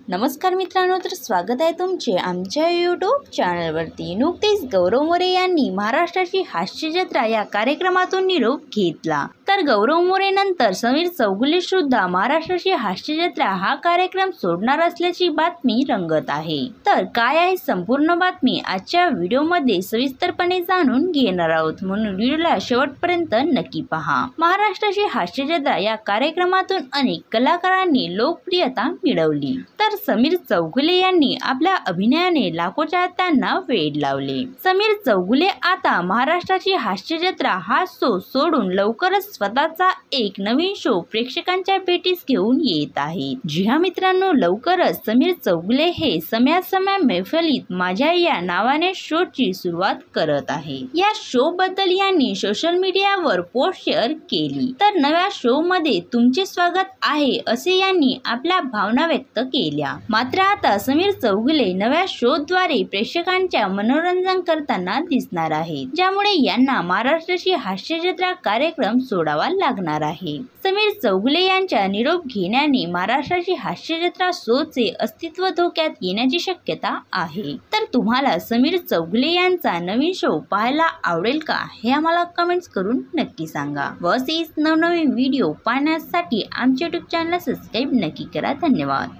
नमस्कार मित्रांनो, तर स्वागत आहे तुमचे आमच्या यूट्यूब चॅनलवरती। नुकतीच गौरव मोरे यांनी महाराष्ट्राची हास्य जत्रा या कार्यक्रमातून निरोप घेतला। तर गौरव मोरे नंतर समीर चौगुले सुद्धा महाराष्ट्राची हास्य जत्रा हा कार्यक्रम सोडणार असल्याची बातमी रंगत आहे। तर काय आहे संपूर्ण बातमी आजच्या व्हिडिओमध्ये सविस्तरपणे जाणून घेणार आहोत, म्हणून व्हिडिओला शेवटपर्यंत नक्की पहा। महाराष्ट्राची हास्य जत्रा या कार्यक्रमातून अनेक कलाकारांनी लोकप्रियता मिळवली, तर समीर चौगुले यांनी आपल्या अभिनयाने लाखो चाहत्यांना वेड लावले। समीर चौगुले आता महाराष्ट्राची हास्य जत्रा हा शो सोडून लवकरच स्वतःचा एक नवीन शो प्रेक्षकांच्या भेटीस घेऊन येत आहेत। जी हा मित्रांनो, लवकरच समीर चौगुले हे सम्या सम्या मैफलीत माझ्या या नावाने शोची सुरुवात करत आहे। या शो बद्दल यांनी सोशल मीडियावर पोस्ट शेअर केली। तर नव्या शो मध्ये तुमचे स्वागत आहे असे यांनी आपल्या भावना व्यक्त केल्या। मात्र आता समीर चौगुले नव्या शो द्वारे प्रेक्षकांच्या मनोरंजन करताना दिसणार आहेत, ज्यामुळे यांना महाराष्ट्राची हास्य जत्रा कार्यक्रम सोडावा लागणार आहे। समीर चौगुले यांच्या निरोप घेण्याने महाराष्ट्राची हास्य जत्रा शोचे अस्तित्व धोक्यात येण्याची शक्यता आहे। तर तुम्हाला समीर चौगुले यांचा नवीन शो पाहायला आवडेल का, हे आम्हाला कमेंट्स करून नक्की सांगा। व असेच नवनवीन व्हिडिओ पाहण्यासाठी आमच्या यूट्यूब चॅनल सबस्क्राईब नक्की करा। धन्यवाद।